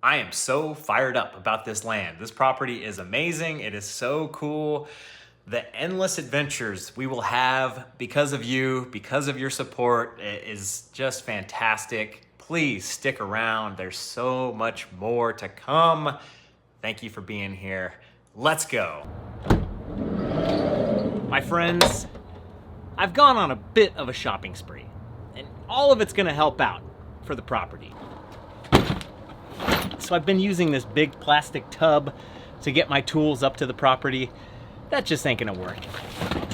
I am so fired up about this land. This property is amazing. It is so cool. The endless adventures we will have because of you, because of your support, is just fantastic. Please stick around. There's so much more to come. Thank you for being here. Let's go. My friends, I've gone on a bit of a shopping spree, and all of it's gonna help out for the property. So I've been using this big plastic tub to get my tools up to the property. That just ain't gonna work.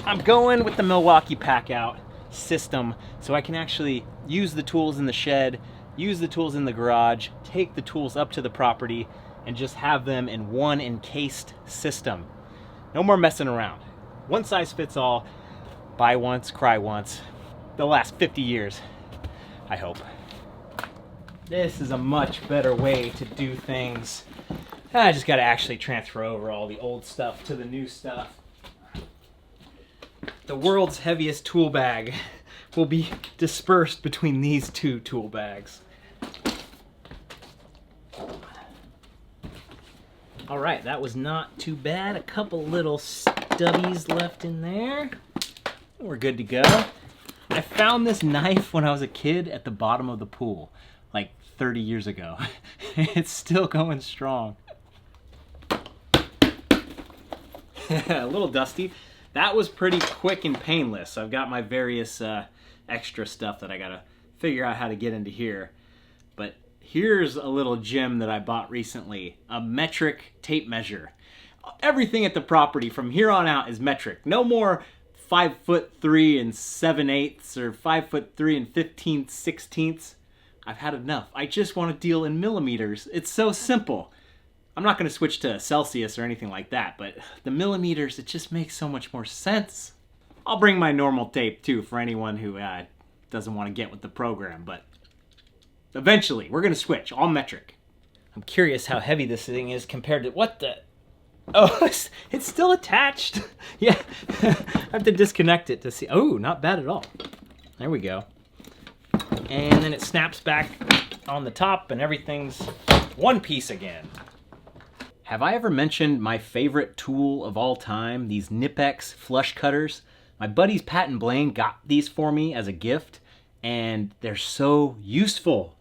I'm going with the Milwaukee pack out system so I can actually use the tools in the shed, use the tools in the garage, take the tools up to the property, and just have them in one encased system. No more messing around. One size fits all. Buy once, cry once. They'll last 50 years, I hope. This is a much better way to do things. I just gotta actually transfer over all the old stuff to the new stuff. The world's heaviest tool bag will be dispersed between these two tool bags. All right, that was not too bad. A couple little stubbies left in there. We're good to go. I found this knife when I was a kid at the bottom of the pool, like 30 years ago. It's still going strong. A little dusty. That was pretty quick and painless. I've got my various extra stuff that I gotta figure out how to get into here. But here's a little gem that I bought recently, a metric tape measure. Everything at the property from here on out is metric. No more 5'3" and 7/8 or 5'3" and 15/16. I've had enough. I just want to deal in millimeters. It's so simple. I'm not going to switch to Celsius or anything like that, but the millimeters, it just makes so much more sense. I'll bring my normal tape too for anyone who doesn't want to get with the program, but eventually we're going to switch, all metric. I'm curious how heavy this thing is compared to what the... Oh, it's still attached. Yeah, I have to disconnect it to see. Oh, not bad at all. There we go. And then it snaps back on the top and everything's one piece again. Have I ever mentioned my favorite tool of all time, these Knipex flush cutters? My buddies Pat and Blaine got these for me as a gift, and they're so useful.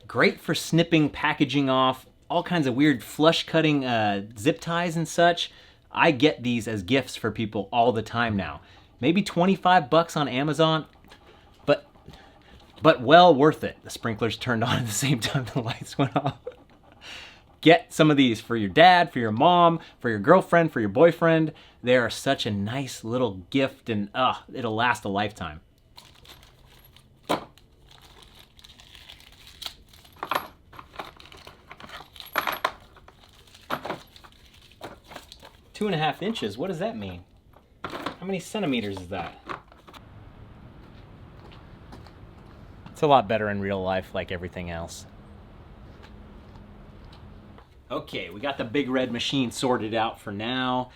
Great for snipping packaging off, all kinds of weird flush cutting zip ties and such. I get these as gifts for people all the time now. Maybe 25 bucks on Amazon, but well worth it. The sprinklers turned on at the same time the lights went off. Get some of these for your dad, for your mom, for your girlfriend, for your boyfriend. They are such a nice little gift, and it'll last a lifetime. Two and a half inches, what does that mean? How many centimeters is that? It's a lot better in real life, like everything else. Okay, we got the big red machine sorted out for now.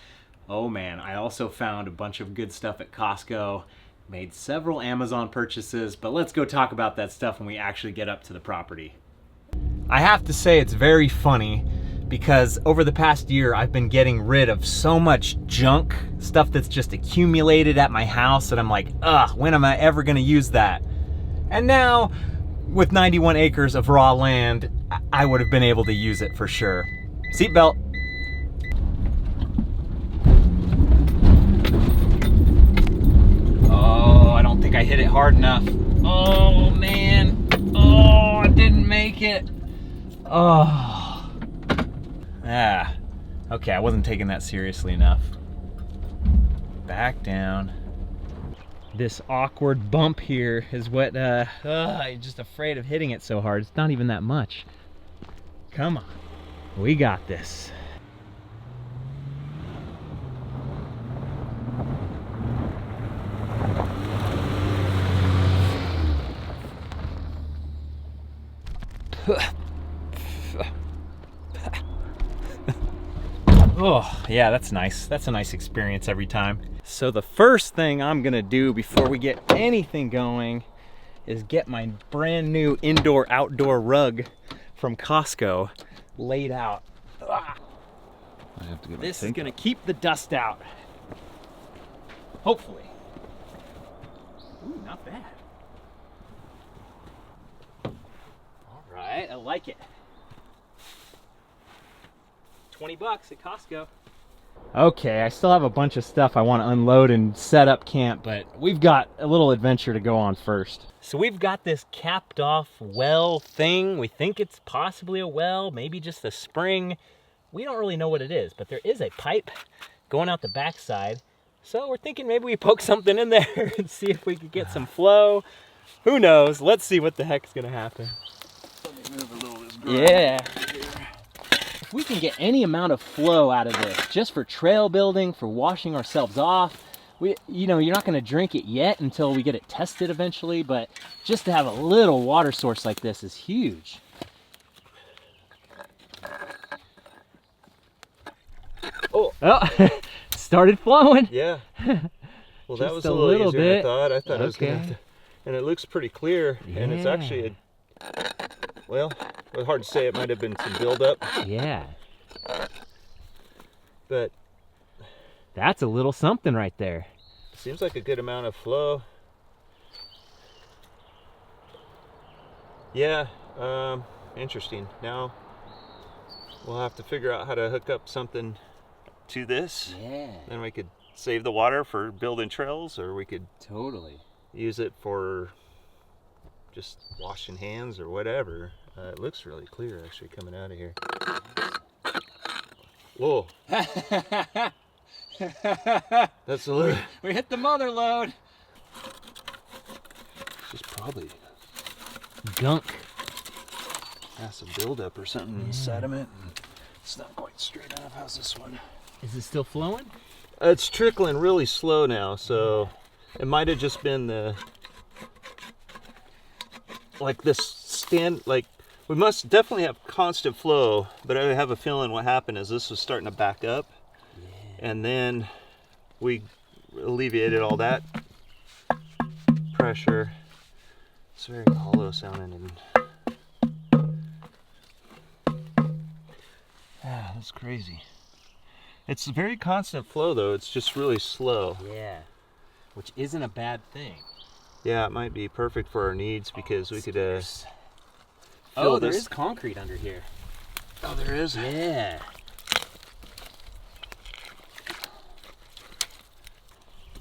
Oh man, I also found a bunch of good stuff at Costco. Made several Amazon purchases, but let's go talk about that stuff when we actually get up to the property. I have to say it's very funny because over the past year I've been getting rid of so much junk, stuff that's just accumulated at my house that I'm like, when am I ever gonna use that? And now, with 91 acres of raw land, I would have been able to use it for sure. Seatbelt. Oh, I don't think I hit it hard enough. Oh man. Oh, I didn't make it. Oh. Okay, I wasn't taking that seriously enough. Back down. This awkward bump here is what, I'm just afraid of hitting it so hard. It's not even that much. Come on, we got this. Oh, yeah, that's nice. That's a nice experience every time. So the first thing I'm gonna do before we get anything going is get my brand new indoor-outdoor rug from Costco laid out. Ah. I have to get This is gonna keep the dust out. Hopefully. Ooh, not bad. All right, I like it. 20 bucks at Costco. Okay, I still have a bunch of stuff I want to unload and set up camp, but we've got a little adventure to go on first. So we've got this capped off well thing. We think it's possibly a well, maybe just a spring. We don't really know what it is, but there is a pipe going out the backside. So we're thinking maybe we poke something in there and see if we could get some flow. Who knows? Let's see what the heck's gonna happen. Let me move a little of this Yeah. If we can get any amount of flow out of this, just for trail building, for washing ourselves off, you know, you're not gonna drink it yet until we get it tested eventually, but just to have a little water source like this is huge. Oh, started flowing. Yeah. Well, that Just was a a little little easier bit. than I thought. I thought I was gonna Okay. have to, and it looks pretty clear. And it's actually well, it was hard to say. It might have been some buildup, Yeah. but That's a little something right there. seems like a good amount of flow. Yeah, interesting. Now we'll have to figure out how to hook up something to this. Yeah, Then we could save the water for building trails, or we could totally. use it for just washing hands or whatever. It looks really clear actually coming out of here. Whoa. That's a little... We hit the mother load. It's just probably Gunk. has some buildup or something in sediment. And it's not quite straight enough. How's this one? Is it still flowing? It's trickling really slow now, so it might have just been the... Like this like we must definitely have constant flow, but I have a feeling what happened is this was starting to back up, and then we alleviated all that pressure. It's very hollow sounding, and that's crazy. It's a very constant flow though. It's just really slow. Yeah, which isn't a bad thing. Yeah, it might be perfect for our needs because we could Oh, there is concrete under here. Oh, there is? Yeah.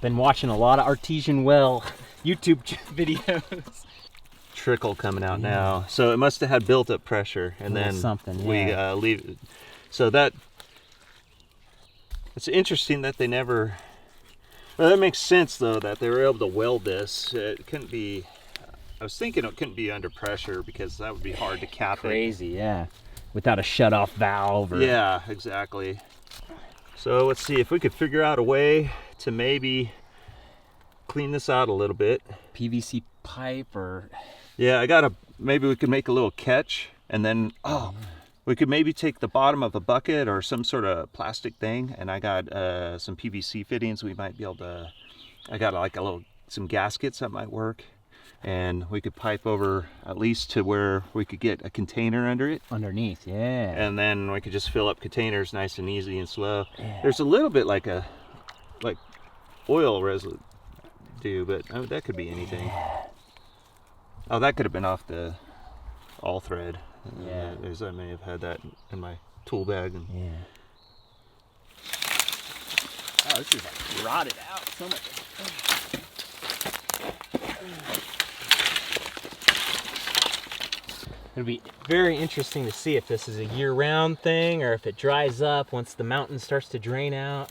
Been watching a lot of artesian well YouTube videos. Trickle coming out now. So it must have had built up pressure, and then something, we leave it. So it's interesting that they never... Well, that makes sense though, that they were able to weld this. It couldn't be... I was thinking it couldn't be under pressure because that would be hard to cap Crazy, yeah. Without a shut-off valve. Or... Yeah, exactly. So let's see if we could figure out a way to maybe clean this out a little bit. PVC pipe or... Yeah, maybe we could make a little catch, and then, we could maybe take the bottom of a bucket or some sort of plastic thing, and I got some PVC fittings. We might be able to... I got like some gaskets that might work. And we could pipe over at least to where we could get a container under it. Underneath, yeah. And then we could just fill up containers nice and easy and slow. Yeah. There's a little bit like oil residue, but that could be anything. Yeah. Oh, that could have been off the all thread. Yeah. I may have had that in my tool bag. And... Yeah. Oh, this is like rotted out so much. It'll be very interesting to see if this is a year-round thing or if it dries up once the mountain starts to drain out.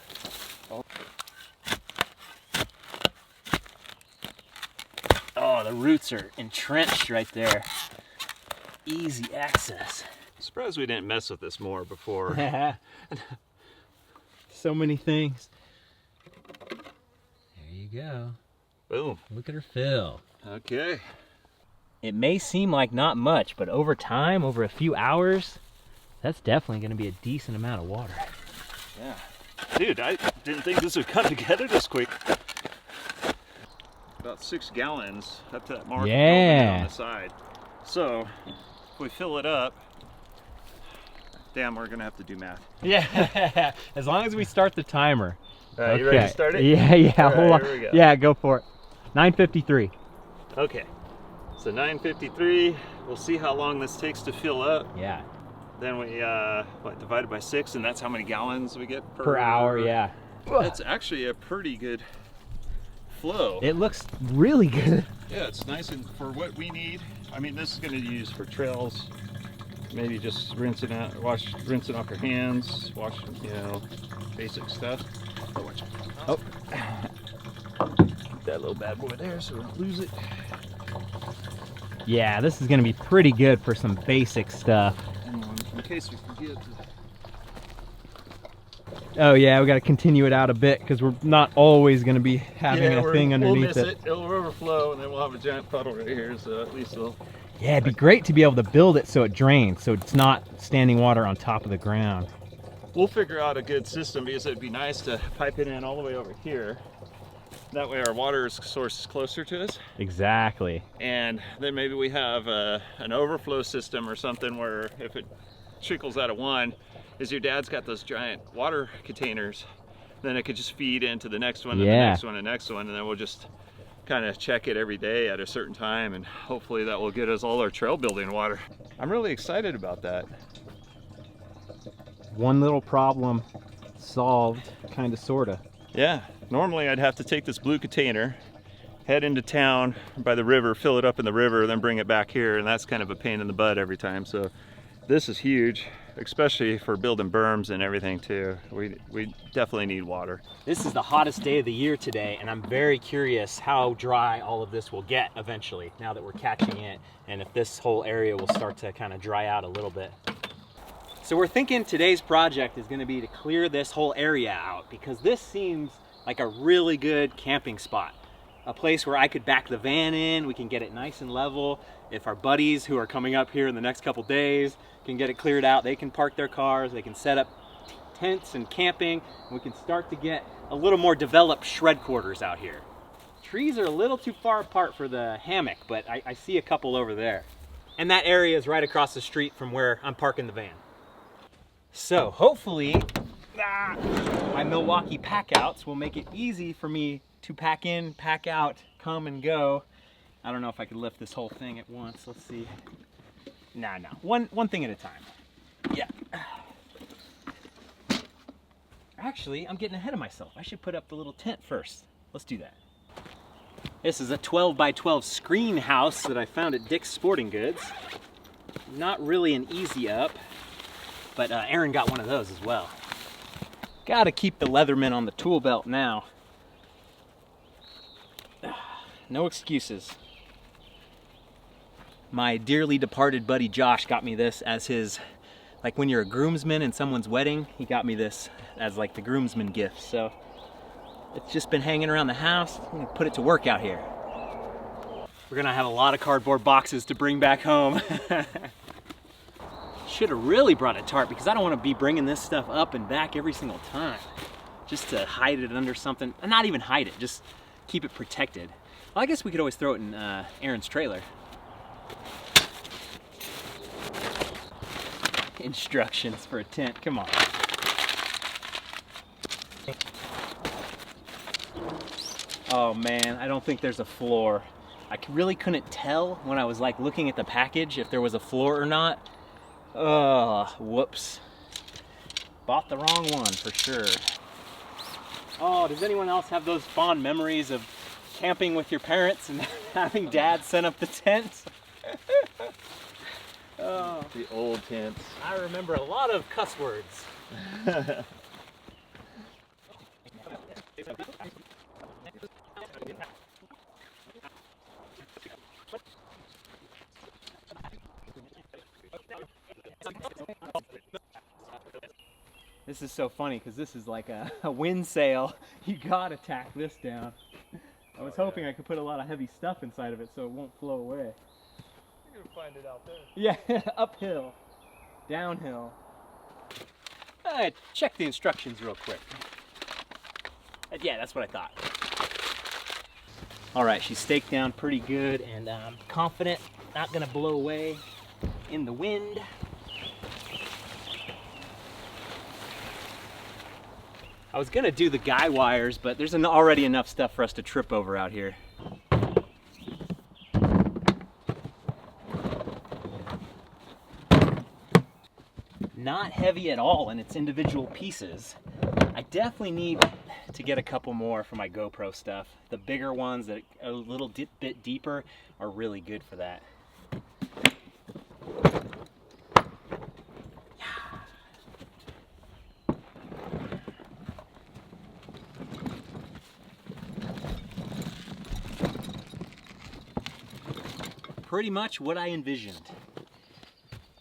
Oh, the roots are entrenched right there. Easy access. Surprised we didn't mess with this more before. So many things. There you go. Boom. Look at her fill. Okay. It may seem like not much, but over time, over a few hours, that's definitely going to be a decent amount of water. Yeah. Dude, I didn't think this would come together this quick. about 6 gallons up to that mark Yeah. on the side. So if we fill it up, damn, we're gonna have to do math. Yeah, as long as we start the timer. All right, you ready to start it? Yeah, yeah, All right, hold on. here we go. Yeah, go for it. 9:53. Okay, so 9:53. We'll see how long this takes to fill up. Yeah. Then we divide it by 6, and that's how many gallons we get Per hour, yeah. That's actually a pretty good flow. It looks really good. Yeah, it's nice, and for what we need, I mean, this is going to be used for trails. Maybe just rinsing off your hands, basic stuff. Oh. That little bad boy there, so we don't lose it. Yeah, this is gonna be pretty good for some basic stuff. In case we forget. Oh yeah, we got to continue it out a bit because we're not always gonna be having a thing underneath we'll miss it. It'll overflow, and then we'll have a giant puddle right here. So at least it'll. Yeah, it'd be great to be able to build it so it drains, so it's not standing water on top of the ground. We'll figure out a good system because it'd be nice to pipe it in all the way over here. That way our water source is closer to us. Exactly. And then maybe we have an overflow system or something where if it trickles out of one, is your dad's got those giant water containers, then it could just feed into the next one and the next one and the next one, and then we'll just kind of check it every day at a certain time, and hopefully that will get us all our trail building water. I'm really excited about that. One little problem solved, kind of, sorta. Yeah, normally I'd have to take this blue container, head into town by the river, fill it up in the river, then bring it back here, and that's kind of a pain in the butt every time. So this is huge, especially for building berms and everything too. We definitely need water. This is the hottest day of the year today, and I'm very curious how dry all of this will get eventually, now that we're catching it, and if this whole area will start to kind of dry out a little bit. So we're thinking today's project is going to be to clear this whole area out, because this seems like a really good camping spot. A place where I could back the van in, we can get it nice and level. If our buddies who are coming up here in the next couple days can get it cleared out, they can park their cars, they can set up tents and camping, and we can start to get a little more developed shred quarters out here. Trees are a little too far apart for the hammock, but I see a couple over there. And that area is right across the street from where I'm parking the van. So hopefully, my Milwaukee pack outs will make it easy for me to pack in, pack out, come and go. I don't know if I could lift this whole thing at once. Let's see. No. One thing at a time. Yeah. Actually, I'm getting ahead of myself. I should put up the little tent first. Let's do that. This is a 12 by 12 screen house that I found at Dick's Sporting Goods. Not really an easy up, but Aaron got one of those as well. Gotta keep the Leatherman on the tool belt now. No excuses. My dearly departed buddy Josh got me this as his, like when you're a groomsman in someone's wedding, he got me this as like the groomsman gift. So it's just been hanging around the house. I'm gonna put it to work out here. We're gonna have a lot of cardboard boxes to bring back home. Should have really brought a tarp because I don't want to be bringing this stuff up and back every single time. Just to hide it under something, and not even hide it, just keep it protected. Well, I guess we could always throw it in Aaron's trailer. Instructions for a tent, come on. Oh man, I don't think there's a floor. I really couldn't tell when I was like looking at the package if there was a floor or not. Oh, whoops. Bought the wrong one for sure. Oh, does anyone else have those fond memories of camping with your parents and having dad set up the tent? Oh, The old tents. I remember a lot of cuss words. This is so funny because this is like a wind sail. You gotta tack this down. I was hoping I could put a lot of heavy stuff inside of it so it won't flow away. You're gonna find it out there. Yeah, uphill, downhill. Check the instructions real quick. Yeah, that's what I thought. All right, she's staked down pretty good, and I'm confident not gonna blow away in the wind. I was gonna do the guy wires, but there's already enough stuff for us to trip over out here. Not heavy at all in its individual pieces. I definitely need to get a couple more for my GoPro stuff. The bigger ones that are a little bit deeper are really good for that. Pretty much what I envisioned.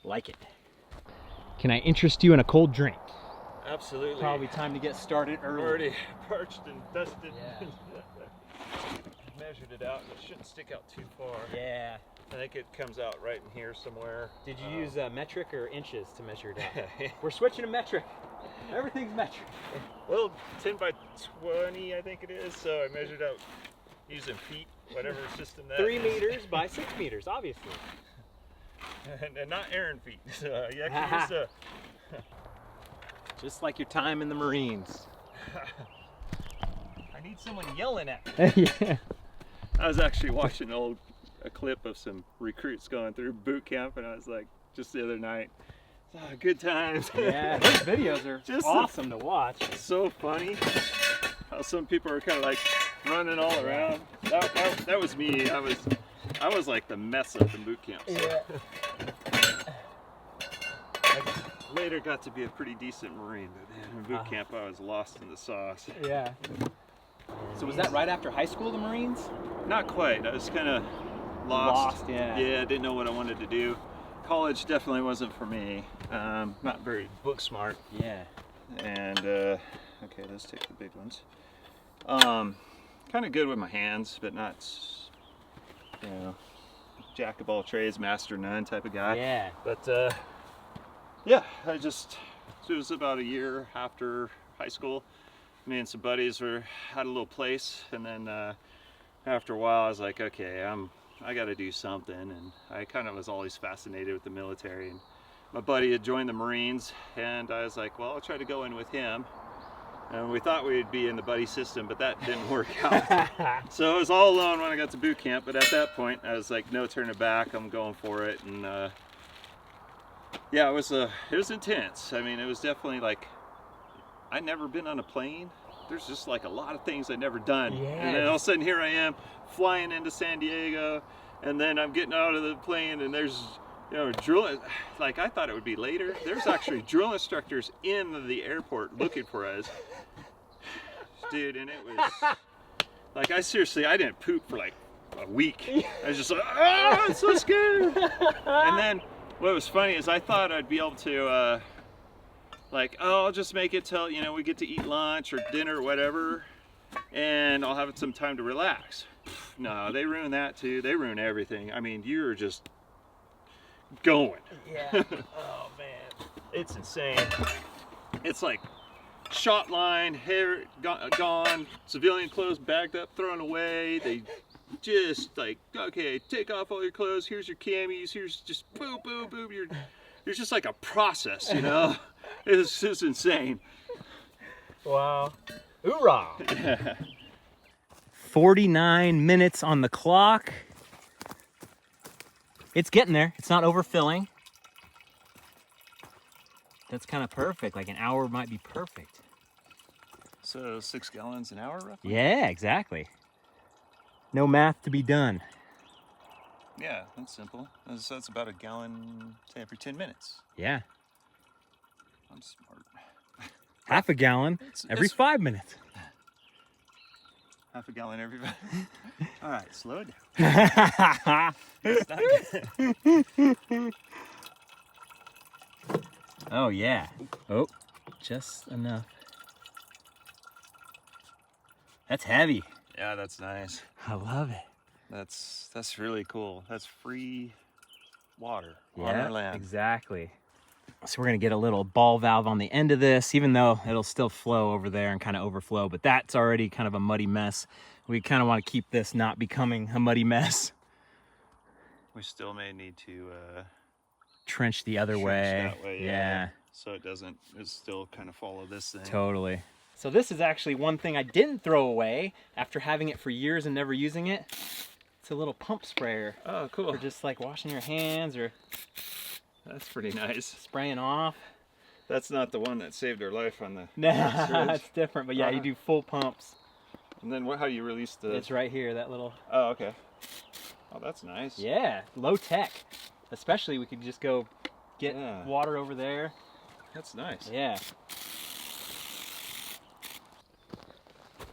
Like it. Can I interest you in a cold drink? Absolutely. Probably time to get started early. Already parched and dusted. Yeah. Measured it out, and it shouldn't stick out too far. Yeah. I think it comes out right in here somewhere. Did you use metric or inches to measure it out? We're switching to metric. Everything's metric. Well, 10 by 20, I think it is. So I measured out using feet, whatever system that 3 is. meters by 6 meters, obviously. And not Aaron feet. So you actually use Just like your time in the Marines. I need someone yelling at me. Yeah. I was actually watching a clip of some recruits going through boot camp, and I was like, just the other night, good times. Yeah, those videos are Just awesome to watch. So funny how some people are kind of like running all around. That was me. I was like the mess up in boot camp. So. Yeah. I later got to be a pretty decent Marine, but man, in boot camp I was lost in the sauce. Yeah. So was that right after high school, the Marines? Not quite. I was kind of lost. Yeah. Yeah, I didn't know what I wanted to do. College definitely wasn't for me. Not very book smart. Yeah. And okay, let's take the big ones. Kind of good with my hands, but not, you know, jack of all trades, master none type of guy. Yeah. But yeah, it was about a year after high school. Me and some buddies had a little place, and then after a while I was like, okay, I got to do something, and I kind of was always fascinated with the military, and my buddy had joined the Marines, and I was like, well, I'll try to go in with him. And we thought we'd be in the buddy system, but that didn't work out. So I was all alone when I got to boot camp, but at that point I was like, no turning back, I'm going for it. And yeah, it was intense. I mean, it was definitely like, I'd never been on a plane. There's just like a lot of things I'd never done. Yeah. And then all of a sudden here I am flying into San Diego, and then I'm getting out of the plane, and there's, you know, drill, like I thought it would be later. There's actually drill instructors in the airport looking for us. Dude, and it was, like I didn't poop for like a week. I was just like, oh, I'm so scared. And then what was funny is I thought I'd be able to, like, oh, I'll just make it till, you know, we get to eat lunch or dinner or whatever, and I'll have some time to relax. No, they ruin that too. They ruin everything. I mean, you're just going. Yeah. Oh man, it's insane. It's like shot line, hair gone, civilian clothes bagged up, thrown away. They just like, okay, take off all your clothes. Here's your camis. Here's just boom, boom, boom. You're just like a process, you know. It's just insane. Wow. Hoorah. 49 minutes on the clock. It's getting there. It's not overfilling. That's kind of perfect. Like an hour might be perfect. So 6 gallons an hour, roughly? Yeah, exactly. No math to be done. Yeah, that's simple. So that's about a gallon every 10 minutes. Yeah. I'm smart. Half a gallon every 5 minutes. Half a gallon every 5 All right, slow it down. Oh, yeah. Oh, just enough. That's heavy. Yeah, that's nice. I love it. That's really cool. That's free water on our land. Exactly. So we're gonna get a little ball valve on the end of this, even though it'll still flow over there and kind of overflow, but that's already kind of a muddy mess. We kind of want to keep this not becoming a muddy mess. We still may need to Trench the other way. that way, Yeah. So it doesn't, it still kind of follow this thing. Totally. So this is actually one thing I didn't throw away after having it for years and never using it. It's a little pump sprayer. Oh, cool. For just like washing your hands or That's pretty nice. spraying off. That's not the one that saved our life on the Nah, it's different, but yeah, you do full pumps. And then how do you release the... It's right here, that little... Oh, okay. Oh, that's nice. Yeah, low tech. Especially we could just go get water over there. That's nice. Yeah.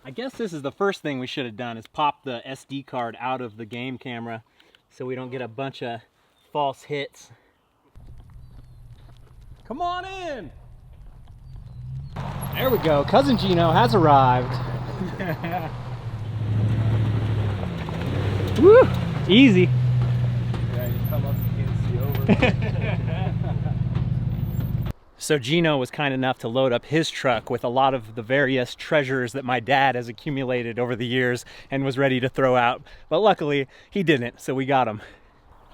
I guess this is the first thing we should have done, is pop the SD card out of the game camera so we don't get a bunch of false hits. Come on in! There we go, Cousin Gino has arrived. Woo! Easy. Yeah, you come up, you can't see over. So Gino was kind enough to load up his truck with a lot of the various treasures that my dad has accumulated over the years and was ready to throw out. But luckily, he didn't, so we got him.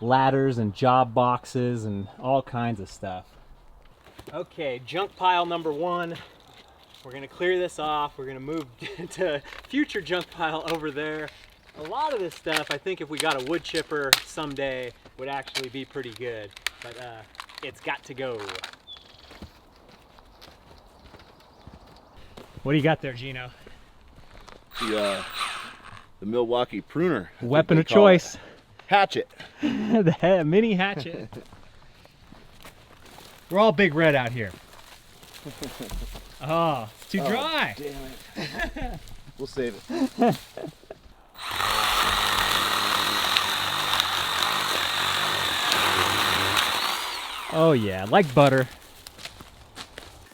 Ladders and job boxes and all kinds of stuff. Okay, junk pile number 1. We're gonna clear this off. We're gonna move to future junk pile over there. A lot of this stuff, I think if we got a wood chipper someday, would actually be pretty good. But it's got to go. What do you got there, Gino? The Milwaukee pruner. Weapon of choice. Hatchet. The mini hatchet. We're all big red out here. Oh, it's too dry. Damn it. We'll save it. Oh yeah, like butter.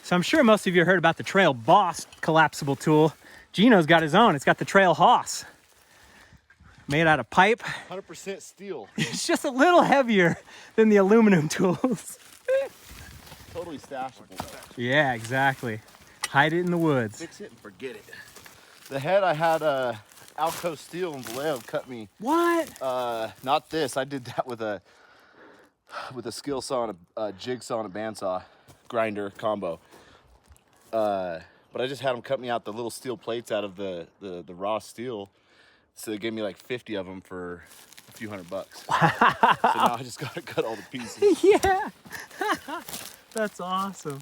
So I'm sure most of you heard about the Trail Boss collapsible tool. Gino's got his own. It's got the Trail Hoss. Made out of pipe. 100% steel. It's just a little heavier than the aluminum tools. Totally stashable. Yeah, exactly. Hide it in the woods. Fix it and forget it. The head I had Alco Steel and Vallejo cut me. What? Not this. I did that with a skill saw and a jigsaw and a bandsaw grinder combo. But I just had them cut me out the little steel plates out of the raw steel. So they gave me like 50 of them for a few $100. So now I just gotta cut all the pieces. Yeah. That's awesome.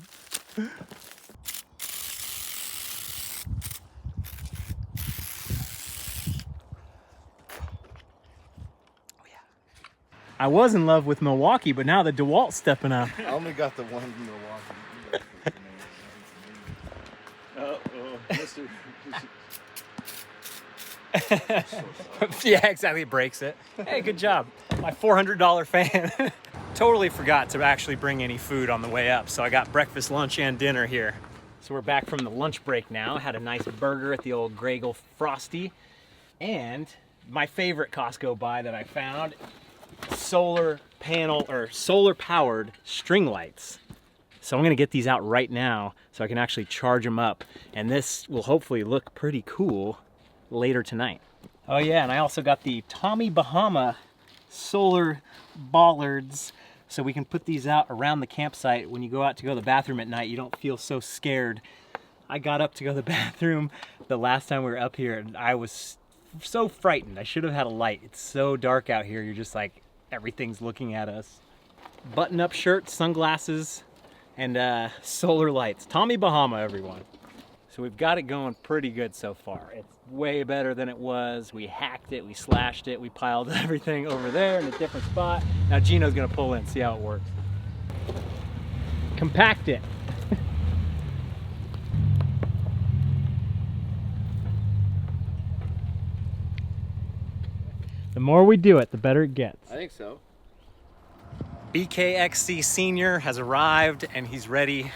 I was in love with Milwaukee, but now the DeWalt's stepping up. I only got the one in Milwaukee. Yeah, exactly. It breaks it. Hey, good job. My $400 fan. Totally forgot to actually bring any food on the way up, so I got breakfast, lunch, and dinner here. So we're back from the lunch break now. Had a nice burger at the old Gragel Frosty, and my favorite Costco buy that I found: solar panel or solar powered string lights. So I'm gonna get these out right now so I can actually charge them up, and this will hopefully look pretty cool later tonight. Oh yeah, and I also got the Tommy Bahama solar bollards, so we can put these out around the campsite. When you go out to go to the bathroom at night, you don't feel so scared. I got up to go to the bathroom the last time we were up here, and I was so frightened. I should have had a light. It's so dark out here. You're just like, everything's looking at us. Button-up shirt, sunglasses, and solar lights. Tommy Bahama, everyone. So we've got it going pretty good so far. It's way better than it was. We hacked it, we slashed it, we piled everything over there in a different spot. Now Gino's gonna pull in, see how it works. Compact it. The more we do it, the better it gets. I think so. BKXC Senior has arrived and he's ready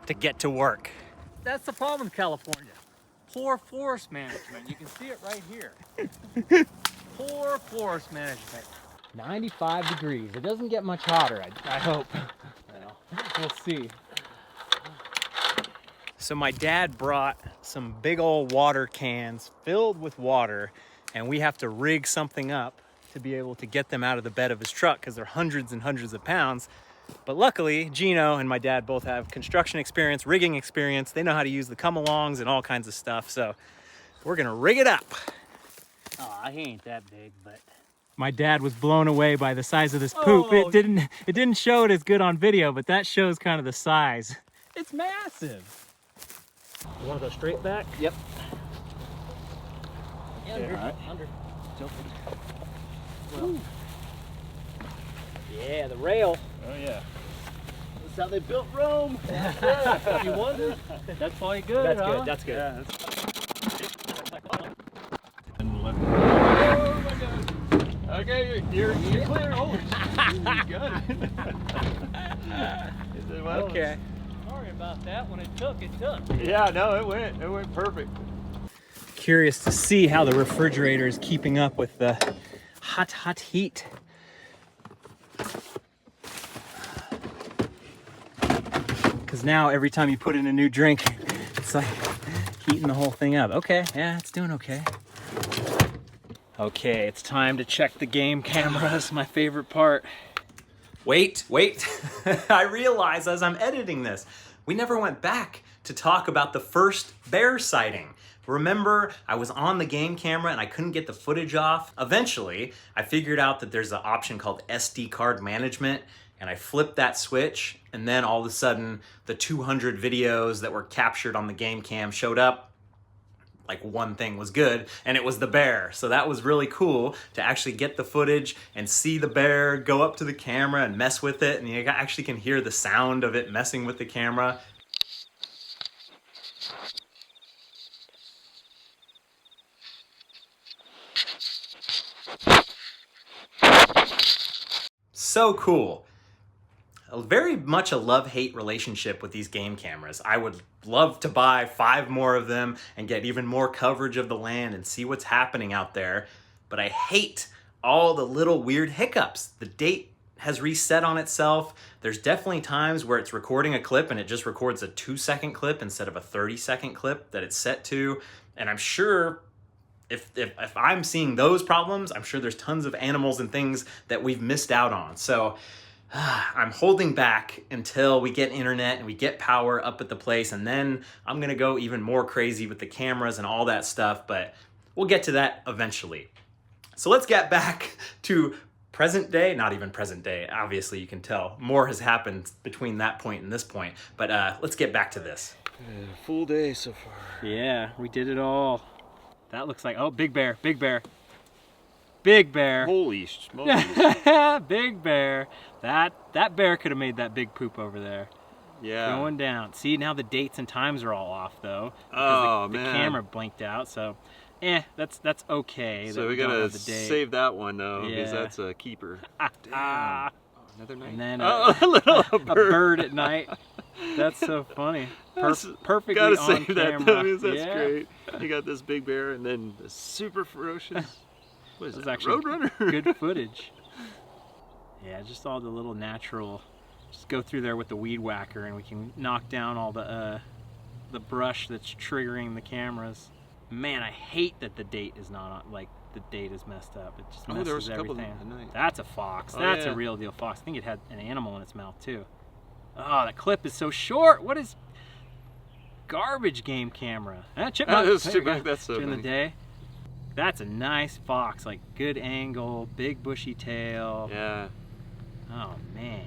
to get to work. That's the problem with California. Poor forest management. You can see it right here. Poor forest management. 95 degrees. It doesn't get much hotter, I hope. Well, we'll see. So my dad brought some big old water cans filled with water, and we have to rig something up to be able to get them out of the bed of his truck because they're hundreds and hundreds of pounds. But luckily, Gino and my dad both have construction experience, rigging experience. They know how to use the come-alongs and all kinds of stuff. So we're gonna rig it up. Aw, he ain't that big, but... My dad was blown away by the size of this poop. Oh. It didn't show it as good on video, but that shows kind of the size. It's massive. You wanna go straight back? Yep. Okay, all right. Under. Well, yeah, the rail. Oh yeah. That's how they built Rome. You wonder? That's probably good, That's huh? good, that's good. Yeah, okay, you're clear. Oh, you got it. Okay. Sorry about that. When it took, it took. Yeah, no, it went perfect. Curious to see how the refrigerator is keeping up with the hot heat. Because now every time you put in a new drink, it's like heating the whole thing up. Okay, yeah, it's doing okay. Okay, it's time to check the game cameras, my favorite part. Wait. I realize as I'm editing this, we never went back to talk about the first bear sighting. Remember, I was on the game camera and I couldn't get the footage off. Eventually, I figured out that there's an option called SD card management, and I flipped that switch, and then all of a sudden, the 200 videos that were captured on the game cam showed up. Like one thing was good, and it was the bear. So that was really cool to actually get the footage and see the bear go up to the camera and mess with it, and you actually can hear the sound of it messing with the camera. So cool. Very much a love-hate relationship with these game cameras. I would love to buy 5 more of them and get even more coverage of the land and see what's happening out there. But I hate all the little weird hiccups. The date has reset on itself. There's definitely times where it's recording a clip and it just records a 2-second clip instead of a 30-second clip that it's set to. And I'm sure if I'm seeing those problems, I'm sure there's tons of animals and things that we've missed out on. So I'm holding back until we get internet and we get power up at the place, and then I'm gonna go even more crazy with the cameras and all that stuff, but we'll get to that eventually. So let's get back to present day, not even present day, obviously you can tell. More has happened between that point and this point, but let's get back to this. Full day so far. Yeah, we did it all. That looks like, oh, big bear, big bear. Big bear. Holy smokes. Big bear. That bear could have made that big poop over there. Yeah. Going down. See, now the dates and times are all off though. Oh, the man. camera blinked out, so that's okay. So that we don't gotta have the date. save that one though, because Yeah. that's a keeper. Damn. Ah, Another night. and then Oh, a little a bird at night. That's so funny. Perfectly Gotta on save that camera. though, because that's Yeah. great. You got this big bear and then the super ferocious. What is This is that? actually Roadrunner. good footage. Yeah, just all the little natural. Just go through there with the weed whacker, and we can knock down all the brush that's triggering the cameras. Man, I hate that the date is not on. Like the date is messed up. It just messes There was a couple everything. of them tonight. That's a fox. Oh, That's yeah. a real deal fox. I think it had an animal in its mouth too. Oh, that clip is so short. What is garbage game camera? Chipmunk. That is There we chipmunk. go. That's so During the funny. day. That's a nice fox, like good angle, big bushy tail. Yeah. Oh man.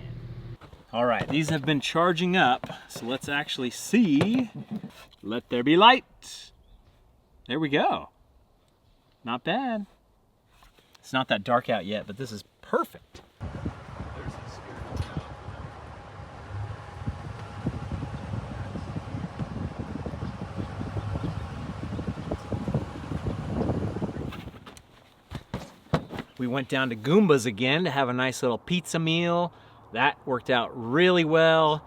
All right, these have been charging up, so let's actually see. Let there be light. There we go. Not bad. It's not that dark out yet, but this is perfect. We went down to Goomba's again to have a nice little pizza meal. That worked out really well.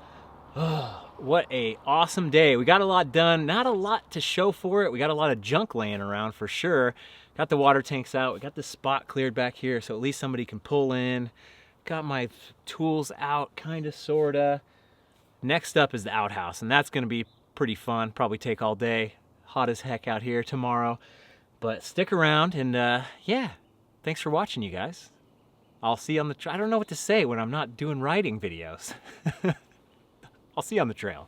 Oh, what a awesome day. We got a lot done. Not a lot to show for it. We got a lot of junk laying around for sure. Got the water tanks out. We got the spot cleared back here so at least somebody can pull in. Got my tools out, kind of, sort of. Next up is the outhouse, and that's going to be pretty fun. Probably take all day. hot as heck out here tomorrow. But stick around and yeah, thanks for watching, you guys. I'll see you on the I don't know what to say when I'm not doing riding videos. I'll see you on the trail.